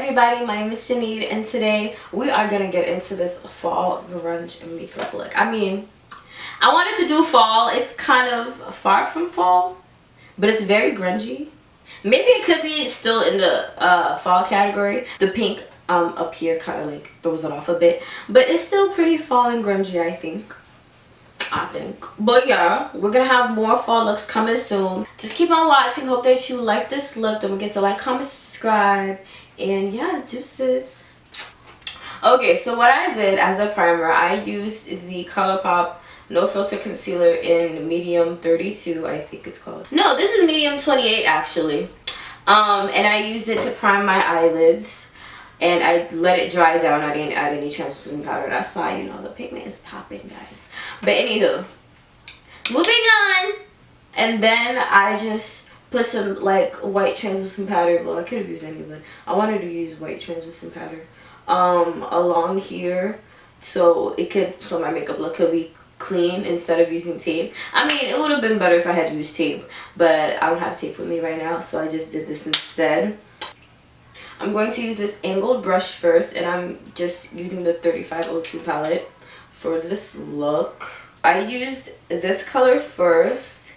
everybody, my name is Jeannide and today we are going to get into this fall grunge makeup look. I mean, I wanted to do fall. It's kind of far from fall, but it's very grungy. Maybe it could be still in the fall category. The pink up here kind of like throws it off a bit, but it's still pretty fall and grungy, I think. But yeah, we're gonna have more fall looks coming soon. Just keep on watching. Hope that you like this look. Don't forget to like, comment, subscribe, and yeah, deuces. Okay, so what I did as a primer, I used the ColourPop No Filter Concealer in medium 32, I think it's called. No, this is medium 28 actually. And I used it to prime my eyelids. And I let it dry down. I didn't add any translucent powder. That's why, you know, the pigment is popping, guys. But anywho, moving on. And then I just put some like white translucent powder. Well, I could have used any, but I wanted to use white translucent powder along here, so my makeup look could be clean instead of using tape. I mean, it would have been better if I had used tape, but I don't have tape with me right now, so I just did this instead. I'm going to use this angled brush first, and I'm just using the 3502 palette for this look. I used this color first,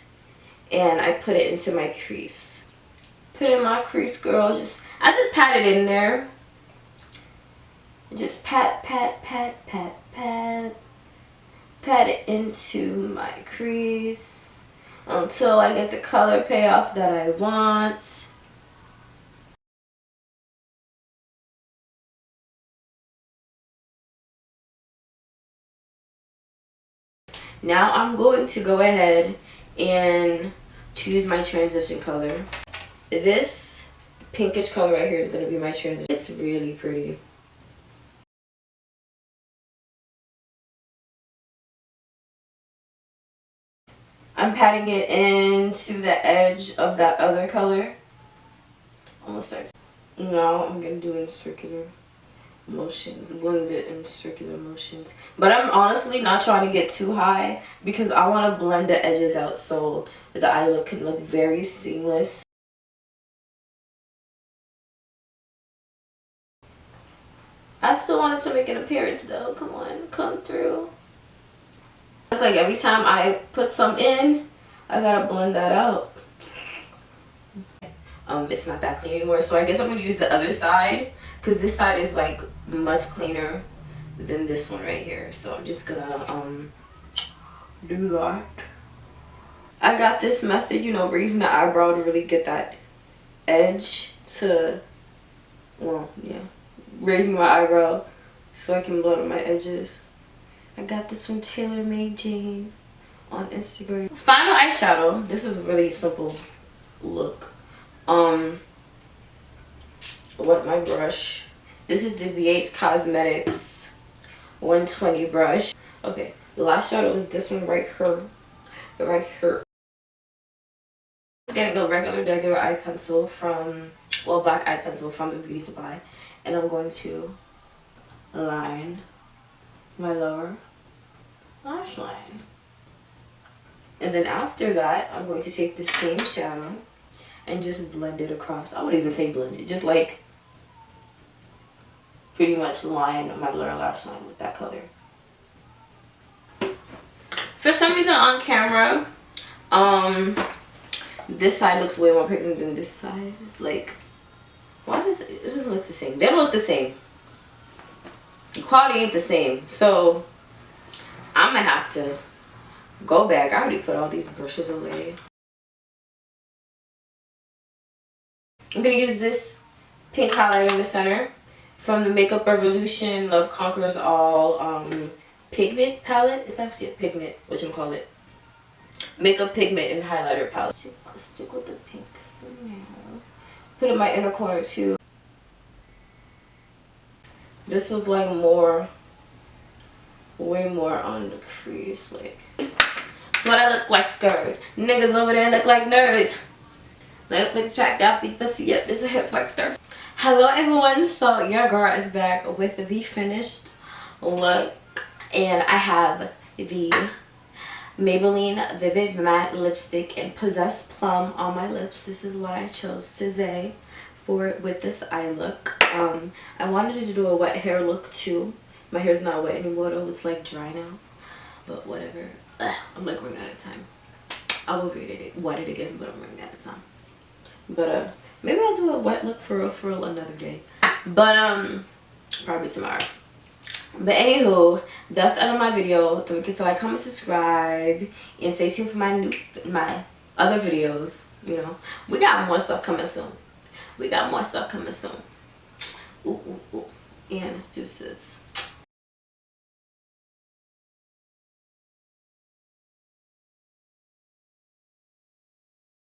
and I put it into my crease. Put in my crease, girl. I just pat it in there. Just pat it into my crease until I get the color payoff that I want. Now I'm going to go ahead and choose my transition color. This pinkish color right here is going to be my transition. It's really pretty. I'm patting it into the edge of that other color. Almost starts. Now I'm going to do it in circular motions, blend it in circular motions, but I'm honestly not trying to get too high because I want to blend the edges out so the eye look can look very seamless. I still wanted to make an appearance though. Come on, come through. It's like every time I put some in, I gotta blend that out. It's not that clean anymore, so I guess I'm gonna use the other side because this side is like much cleaner than this one right here. So I'm just gonna do that. I got this method, you know, raising the eyebrow to really get that edge to, well, yeah, raising my eyebrow so I can blend my edges. I got this from Taylor Made Jane on Instagram. Final eyeshadow. This is a really simple look. Wet my brush. This is the BH Cosmetics 120 brush. Okay, the last shadow is this one right here. Right here. I'm getting a regular eye pencil from, well, black eye pencil from the Beauty Supply, and I'm going to line my lower lash line. And then after that, I'm going to take the same shadow and just blend it across. I wouldn't even say blend it, just like pretty much line my lower lash line with that color. For some reason on camera, this side looks way more pretty than this side. Like, why does it doesn't look the same? They don't look the same. The quality ain't the same. So I'm gonna have to go back. I already put all these brushes away. I'm gonna use this pink highlighter in the center from the Makeup Revolution Love Conquers All pigment palette. It's actually a pigment, whatchamacallit, makeup pigment and highlighter palette. I'll stick with the pink for now. Put in my inner corner too. This was like way more on the crease. Like, that's what I look like, scared. Niggas over there look like nerds. Look like tracked out big pussy. Yep, there's a hip like there. Hello everyone, so your girl is back with the finished look, and I have the Maybelline Vivid Matte Lipstick in Possessed Plum on my lips. This is what I chose today with this eye look. I wanted to do a wet hair look too. My hair's not wet anymore though, it's like dry now, but whatever. I'm like running out of time. I will wet it again, but I'm running out of time. But maybe I'll do a wet look for real another day, but probably tomorrow. But anywho, that's the end of my video. Don't forget to like, comment, subscribe, and stay tuned for my other videos. You know, we got more stuff coming soon. We got more stuff coming soon. Ooh, ooh, ooh. And deuces.